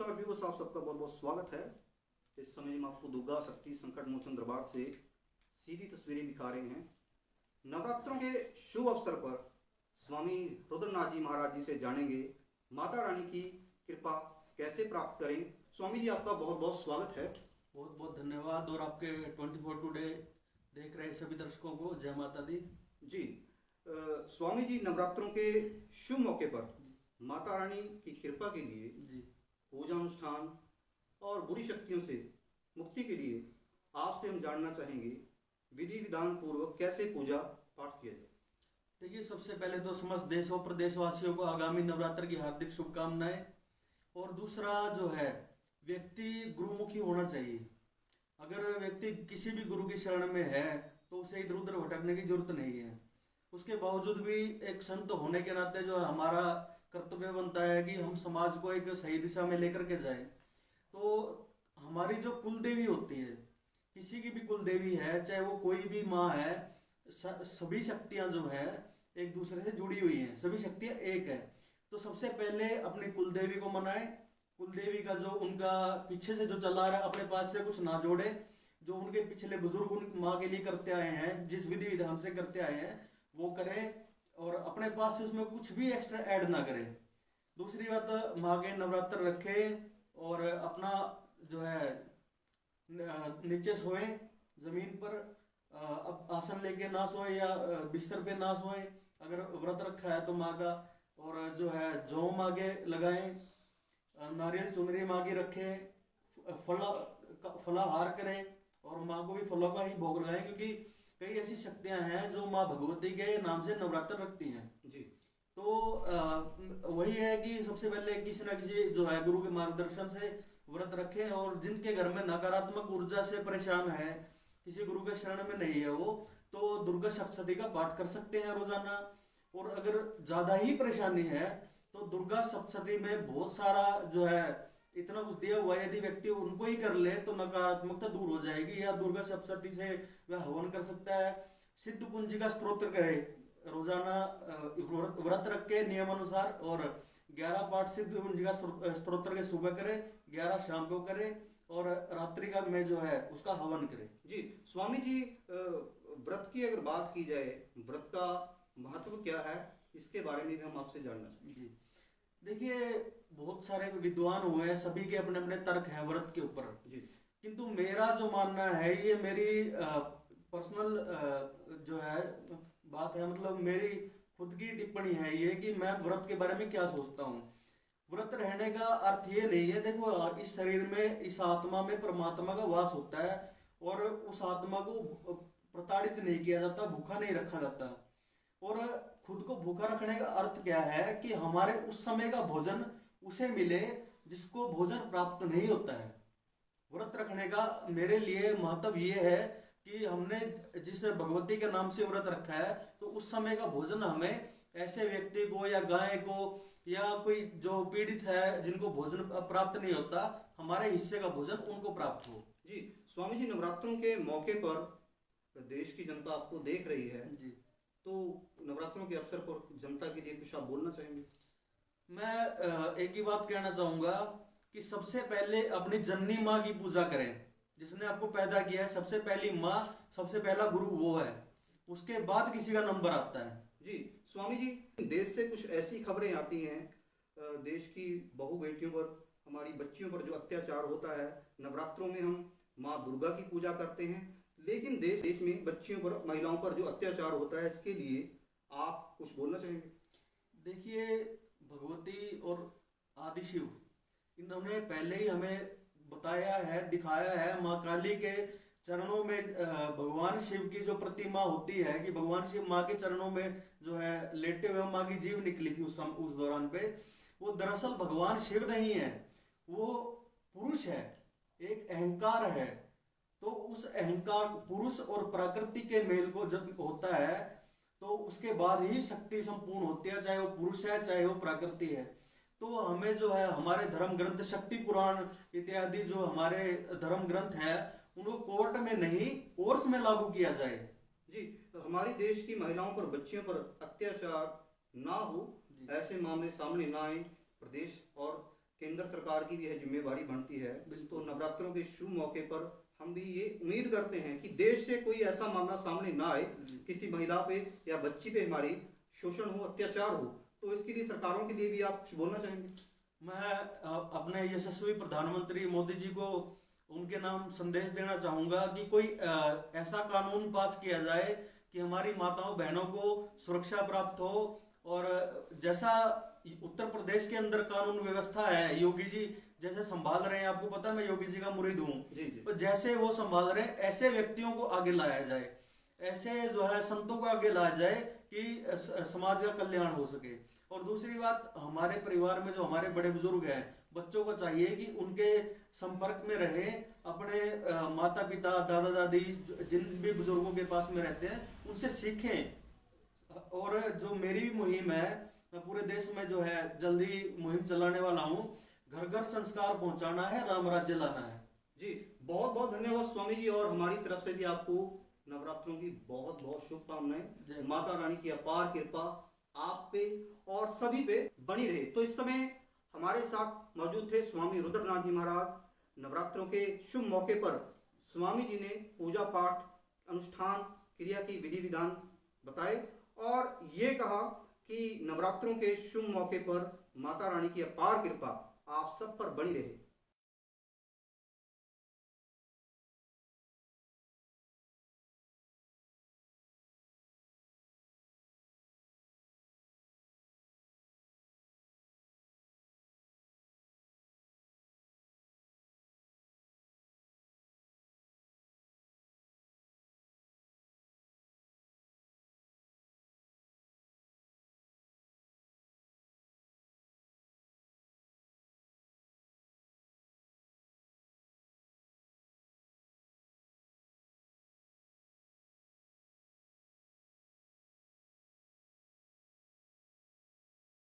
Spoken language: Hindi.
नमस्कार व्यूअर्स, आप सबका बहुत बहुत स्वागत है। इस समय हम आपको दुर्गा शक्ति संकट मोचन दरबार से सीधी तस्वीरें दिखा रहे हैं। नवरात्रों के शुभ अवसर पर स्वामी रुद्रनाथ जी महाराज जी से जानेंगे माता रानी की कृपा कैसे प्राप्त करें। स्वामी जी, आपका बहुत बहुत स्वागत है। बहुत बहुत धन्यवाद। और आपके 24 टुडे देख रहे सभी दर्शकों को जय माता दी जी। स्वामी जी, नवरात्रों के शुभ मौके पर माता रानी की कृपा के लिए जी। पूजा अनुष्ठान और बुरी शक्तियों से मुक्ति के लिए आपसे हम जानना चाहेंगे विधि विधान पूर्वक कैसे पूजा पाठ किया जाए। देखिए, सबसे पहले तो समस्त देश और प्रदेशवासियों को आगामी नवरात्र की हार्दिक शुभकामनाएं। और दूसरा जो है, व्यक्ति गुरुमुखी होना चाहिए। अगर व्यक्ति किसी भी गुरु की शरण में है तो उसे इधर उधर भटकने की जरूरत नहीं है। उसके बावजूद भी एक संत होने के नाते जो हमारा कर्तव्य बनता है कि हम समाज को एक सही दिशा में लेकर के जाएं। तो हमारी जो कुल देवी होती है, किसी की भी कुल देवी है, चाहे वो कोई भी माँ है, सभी शक्तियां जो है एक दूसरे से जुड़ी हुई हैं, सभी शक्तियां एक है। तो सबसे पहले अपनी कुल देवी को मनाएं। कुल देवी का जो उनका पीछे से जो चला रहा है, अपने पास से कुछ ना जोड़े। जो उनके पिछले बुजुर्ग उन माँ के लिए करते आए हैं, जिस विधि विधान से करते आए हैं वो करें, और अपने पास से उसमें कुछ भी एक्स्ट्रा ऐड ना करें। दूसरी बात, माँ के नवरात्र रखें और अपना जो है नीचे सोए, जमीन पर अब आसन लेके ना सोए या बिस्तर पे ना सोए। अगर व्रत रखा है तो माँ का, और जो है जौ आगे लगाएं, नारियल चुनरी माँ की रखें, फलाहार करें और माँ को भी फलों का ही भोग लगाएं, क्योंकि कई ऐसी शक्तियां हैं जो माँ भगवती के नाम से नवरात्र रखती हैं जी। तो वही है कि सबसे पहले किसी ना किसी जो है गुरु के मार्गदर्शन से व्रत रखें। और जिनके घर में नकारात्मक ऊर्जा से परेशान है, किसी गुरु के शरण में नहीं है वो, तो दुर्गा सप्तशती का पाठ कर सकते हैं रोजाना। और अगर ज्यादा ही परेशानी है तो दुर्गा सप्तशती में बहुत सारा जो है इतना कुछ दिया हुआ है, यदि व्यक्ति उनको ही कर ले तो नकारात्मकता दूर हो जाएगी। या दुर्गा सप्तशती से वह हवन कर सकता है। सिद्ध कुंजिका स्तोत्र करे रोजाना, व्रत रख के नियम अनुसार, और 11 पाठ सिद्ध कुंजिका स्तोत्र के सुबह करे, 11 शाम को करे, और रात्रि का में जो है उसका हवन करे। जी स्वामी जी, व्रत की अगर बात की जाए, व्रत का महत्व क्या है, इसके बारे में भी हम आपसे जानना चाहेंगे। जी, देखिए, बहुत सारे विद्वान हुए हैं, सभी के अपने अपने तर्क हैं व्रत के ऊपर। जी। किंतु मेरा जो मानना है, ये मेरी पर्सनल जो है बात है, मतलब मेरी खुद की टिप्पणी है ये, कि मैं व्रत के बारे में क्या सोचता हूँ। व्रत रहने का अर्थ ये नहीं है, देखो, इस शरीर में, इस आत्मा में परमात्मा का वास होता है, और उस आत्मा को प्रताड़ित नहीं किया जाता, भूखा नहीं रखा जाता। और खुद को भूखा रखने का अर्थ क्या है कि हमारे उस समय का भोजन उसे मिले जिसको भोजन प्राप्त नहीं होता है। व्रत रखने का मेरे लिए महत्व ये है कि हमने जिस भगवती के नाम से व्रत रखा है, तो उस समय का भोजन हमें ऐसे व्यक्ति को या गाय को या कोई जो पीड़ित है जिनको भोजन प्राप्त नहीं होता, हमारे हिस्से का भोजन उनको प्राप्त हो। जी स्वामी जी, नवरात्रों के मौके पर देश की जनता आपको देख रही है जी। तो नवरात्रों के अवसर पर जनता के लिए कुछ आप बोलना चाहेंगे। मैं एक ही बात कहना चाहूंगा कि सबसे पहले अपनी जननी माँ की पूजा करें, जिसने आपको पैदा किया है। सबसे पहली माँ, सबसे पहला गुरु वो है, उसके बाद किसी का नंबर आता है। जी स्वामी जी, देश से कुछ ऐसी खबरें आती हैं, देश की बहु बेटियों पर, हमारी बच्चियों पर जो अत्याचार होता है। नवरात्रों में हम माँ दुर्गा की पूजा करते हैं, लेकिन देश में बच्चियों पर, महिलाओं पर जो अत्याचार होता है, इसके लिए आप कुछ बोलना चाहेंगे। देखिए, भगवती और आदि शिव, इन्होंने पहले ही हमें बताया है, दिखाया है। माँ काली के चरणों में भगवान शिव की जो प्रतिमा होती है, कि भगवान शिव माँ के चरणों में जो है लेटे हुए माँ की जीव निकली थी उस दौरान पे, वो दरअसल भगवान शिव नहीं है, वो पुरुष है, एक अहंकार है। तो उस अहंकार, पुरुष और प्रकृति के मेल को जब होता है तो उसके बाद ही शक्ति संपूर्ण होती है, चाहे वो पुरुष है चाहे वो प्रकृति है। तो हमें जो है हमारे धर्म ग्रंथ, शक्ति पुराण इत्यादि जो हमारे धर्म ग्रंथ है, उनको कोर्ट में नहीं, कोर्स में लागू किया जाए। जी, हमारी देश की महिलाओं पर, बच्चियों पर अत्याचार ना हो, ऐसे मामले सामने ना आए। प्रदेश और केंद्र सरकार की भी यह जिम्मेवारी बनती है। बिल्कुल। तो नवरात्रों के शुभ मौके पर हम भी ये उम्मीद करते हैं कि देश से कोई ऐसा मामला सामने ना आए, किसी महिला पे या बच्ची पे हमारी शोषण हो, अत्याचार हो। तो इसके लिए सरकारों के लिए भी आप कुछ बोलना चाहेंगे? मैं अपने यशस्वी प्रधानमंत्री मोदी जी को उनके नाम संदेश देना चाहूंगा कि कोई ऐसा कानून पास किया जाए कि हमारी माताओं बहनों को सुरक्षा प्राप्त हो। और जैसा उत्तर प्रदेश के अंदर कानून व्यवस्था है, योगी जी जैसे संभाल रहे हैं, आपको पता है मैं योगी जी का मुरीद हूँ, जी जी। तो जैसे वो संभाल रहे हैं ऐसे व्यक्तियों को आगे लाया जाए, ऐसे जो है संतों को आगे लाया जाए कि समाज का कल्याण हो सके। और दूसरी बात, हमारे परिवार में जो हमारे बड़े बुजुर्ग हैं, बच्चों को चाहिए कि उनके संपर्क में रहे, अपने माता पिता दादा दादी जिन भी बुजुर्गों के पास में रहते हैं उनसे सीखें। और जो मेरी भी मुहिम है, मैं पूरे देश में जो है जल्दी मुहिम चलाने वाला हूँ, घर घर संस्कार पहुंचाना है, राम राज्य लाना है। जी, बहुत बहुत धन्यवाद स्वामी जी, और हमारी तरफ से भी आपको नवरात्रों की बहुत बहुत शुभकामनाएं। माता रानी की अपार कृपा आप पे और सभी पे बनी रहे। तो इस समय हमारे साथ मौजूद थे स्वामी रुद्रनाथ जी महाराज। नवरात्रों के शुभ मौके पर स्वामी जी ने पूजा पाठ अनुष्ठान क्रिया की विधि विधान बताए और ये कहा कि नवरात्रों के शुभ मौके पर माता रानी की अपार कृपा आप सब पर बनी रहे।